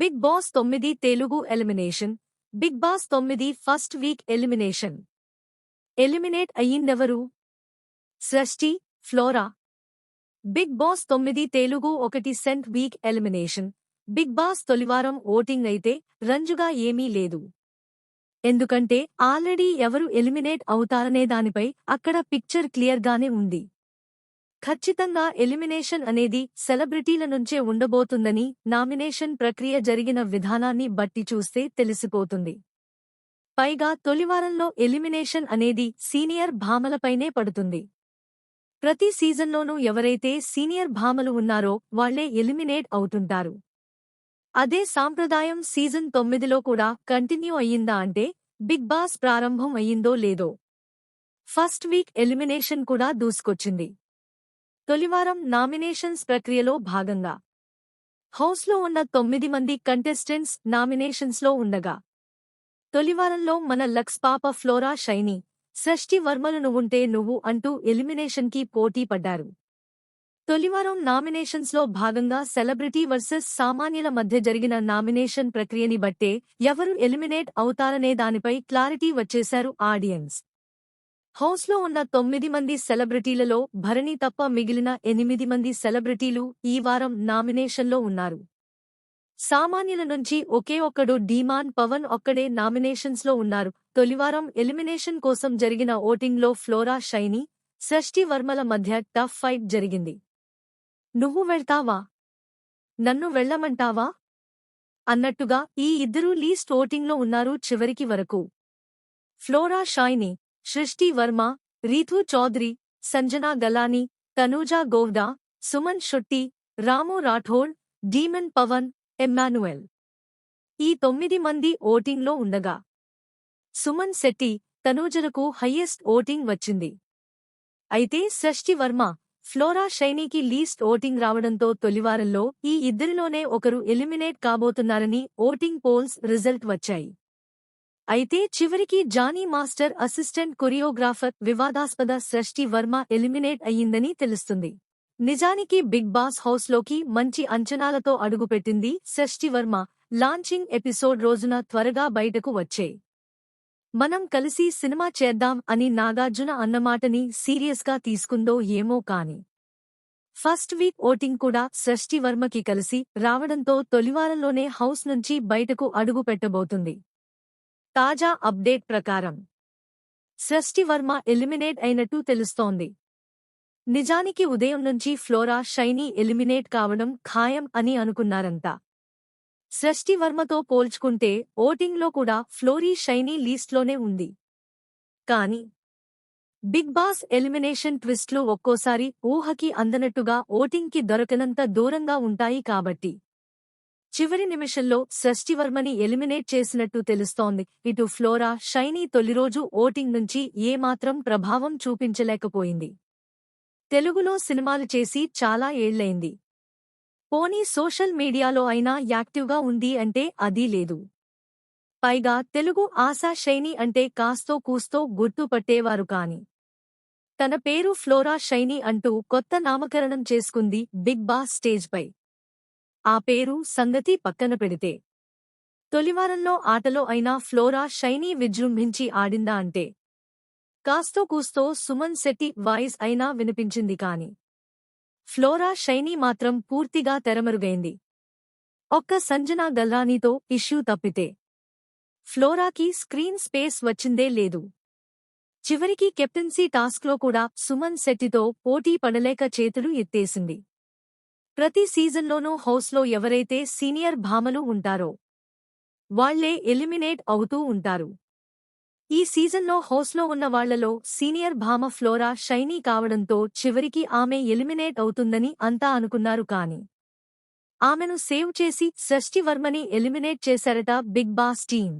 Big boss 9 Telugu elimination. Big boss 9 first week elimination. Eliminate అయ్యిందెవరు? Srishti, Flora. Big boss 9 Telugu 1 సెంట్ week elimination. Big boss తొలివారం voting అయితే రంజుగా ఏమీ లేదు. ఎందుకంటే ఆల్రెడీ ఎవరు ఎలిమినేట్ అవుతారనే దానిపై అక్కడ పిక్చర్ క్లియర్గానే ఉంది. ఖచ్చితంగా ఎలిమినేషన్ అనేది సెలబ్రిటీల నుంచే ఉండబోతుందని నామినేషన్ ప్రక్రియ జరిగిన విధానాన్ని బట్టి చూస్తే తెలిసిపోతుంది. పైగా తొలివారంలో ఎలిమినేషన్ అనేది సీనియర్ భామలపైనే పడుతుంది. ప్రతి సీజన్లోనూ ఎవరైతే సీనియర్ భామలు ఉన్నారో వాళ్లే ఎలిమినేట్ అవుతుంటారు. అదే సాంప్రదాయం సీజన్ 9లో కూడా కంటిన్యూ అయ్యిందా అంటే బిగ్ బాస్ ప్రారంభం అయ్యిందో లేదో ఫస్ట్ వీక్ ఎలిమినేషన్ కూడా దూసుకొచ్చింది. తొలివారం నామినేషన్స్ ప్రక్రియలో భాగంగా హౌస్లో ఉన్న 9 మంది కంటెస్టెంట్స్ నామినేషన్స్లో ఉండగా తొలివారంలో మన లక్స్ పాప ఫ్లోరా షైనీ, సృష్టి వర్మలు నువ్వుంటే నువ్వు అంటూ ఎలిమినేషన్కి పోటీ పడ్డారు. తొలివారం నామినేషన్స్లో భాగంగా సెలబ్రిటీ వర్సెస్ సామాన్యుల మధ్య జరిగిన నామినేషన్ ప్రక్రియని బట్టే ఎవరు ఎలిమినేట్ అవుతారనే దానిపై క్లారిటీ వచ్చేశారు ఆడియన్స్. హౌస్లో ఉన్న 9 మంది సెలబ్రిటీలలో భరణి తప్ప మిగిలిన 8 మంది సెలబ్రిటీలు ఈ వారం నామినేషన్లో ఉన్నారు. సామాన్యుల నుంచి ఒకే ఒక్కడు డీమాన్ పవన్ ఒక్కడే నామినేషన్స్లో ఉన్నారు. తొలివారం ఎలిమినేషన్ కోసం జరిగిన ఓటింగ్లో ఫ్లోరా షైనీ, సృష్టి వర్మల మధ్య టఫ్ ఫైట్ జరిగింది. నువ్వు వెళ్తావా? నన్ను వెళ్లమంటావా? అన్నట్టుగా ఈ ఇద్దరూ లీస్ట్ ఓటింగ్లో ఉన్నారు చివరికి వరకు. ఫ్లోరా షైనీ, సృష్టి వర్మ, రీతూ చౌదరి, సంజనా గలానీ, తనూజా గోవ్దా, సుమన్ శెట్టి, రాము రాఠోడ్, డీమన్ పవన్, ఎమ్మాన్యుయల్ ఈ 9 మంది ఓటింగ్లో ఉండగా సుమన్ శెట్టి, తనూజలకు హయ్యెస్ట్ ఓటింగ్ వచ్చింది. అయితే సృష్టి వర్మ, ఫ్లోరా షైనీకి లీస్ట్ ఓటింగ్ రావడంతో తొలివారంలో ఈ ఇద్దరిలోనే ఒకరు ఎలిమినేట్ కాబోతున్నారని ఓటింగ్ పోల్స్ రిజల్ట్ వచ్చాయి. అయితే చివరికి జానీ మాస్టర్ అసిస్టెంట్ కొరియోగ్రాఫర్ వివాదాస్పద సృష్టి వర్మ ఎలిమినేట్ అయ్యిందని తెలుస్తుంది. నిజానికి బిగ్ బాస్ హౌస్లోకి మంచి అంచనాలతో అడుగుపెట్టింది సృష్టి వర్మ. లాంచింగ్ ఎపిసోడ్ రోజున త్వరగా బయటకు వచ్చే మనం కలిసి సినిమా చేద్దాం అని నాగార్జున అన్నమాటని సీరియస్గా తీసుకుందో ఏమో కాని ఫస్ట్ వీక్ ఓటింగ్ కూడా సృష్టి వర్మకి కలిసి రావడంతో తొలివారంలోనే హౌస్ నుంచి బయటకు అడుగు పెట్టబోతుంది. తాజా అప్డేట్ ప్రకారం సృష్టి వర్మ ఎలిమినేట్ అయినట్టు తెలుస్తోంది. నిజానికి ఉదయం నుంచి ఫ్లోరా షైనీ ఎలిమినేట్ కావడం ఖాయం అని అనుకున్నారంతా. సృష్టి వర్మతో పోల్చుకుంటే ఓటింగ్లో కూడా ఫ్లోరీ షైనీ లీస్ట్లోనే ఉంది. కానీ బిగ్ బాస్ ఎలిమినేషన్ ట్విస్ట్లు ఒక్కోసారి ఊహకి అందనట్టుగా ఓటింగ్కి దొరకనంత దూరంగా ఉంటాయి కాబట్టి చివరి నిమిషంలో సృష్టివర్మని ఎలిమినేట్ చేసినట్టు తెలుస్తోంది. ఇటు ఫ్లోరా షైనీ తొలిరోజు ఓటింగ్ నుంచి ఏమాత్రం ప్రభావం చూపించలేకపోయింది. తెలుగులో సినిమాలు చేసి చాలా ఏళ్లైంది. పోనీ సోషల్ మీడియాలో అయినా యాక్టివ్గా ఉంది అంటే అదీ లేదు. పైగా తెలుగు ఆశా షైనీ అంటే కాస్తో కూస్తో గుర్తుపట్టేవారు కాని తన పేరు ఫ్లోరా షైనీ అంటూ కొత్త నామకరణం చేసుకుంది బిగ్ బాస్ స్టేజ్పై. ఆ పేరు సంగతి పక్కన పెడితే తొలివారంలో ఆటలో అయినా ఫ్లోరా షైనీ విజృంభించి ఆడిందా అంటే కాస్తో కూస్తో సుమన్ శెట్టి వాయిస్ అయినా వినిపించింది కాని ఫ్లోరా షైనీ మాత్రం పూర్తిగా తెరమరుగైంది. ఒక్క సంజనా గల్రానీతో ఇష్యూ తప్పితే ఫ్లోరాకి స్క్రీన్ స్పేస్ వచ్చిందే లేదు. చివరికి కెప్టెన్సీ టాస్క్లో కూడా సుమన్ శెట్టితో పోటీ పడలేక చేతులు ఎత్తేసింది. ప్రతి సీజన్లోనూ హౌస్లో ఎవరైతే సీనియర్ భామలు ఉంటారో వాళ్లే ఎలిమినేట్ అవుతూ ఉంటారు. ఈ సీజన్లో హౌస్లో ఉన్న వాళ్లలో సీనియర్ భామ ఫ్లోరా షైనీ కావడంతో చివరికి ఆమె ఎలిమినేట్ అవుతుందని అంతా అనుకున్నారు కాని ఆమెను సేవ్ చేసి సృష్టి వర్మని ఎలిమినేట్ చేశారట బిగ్ బాస్ టీం.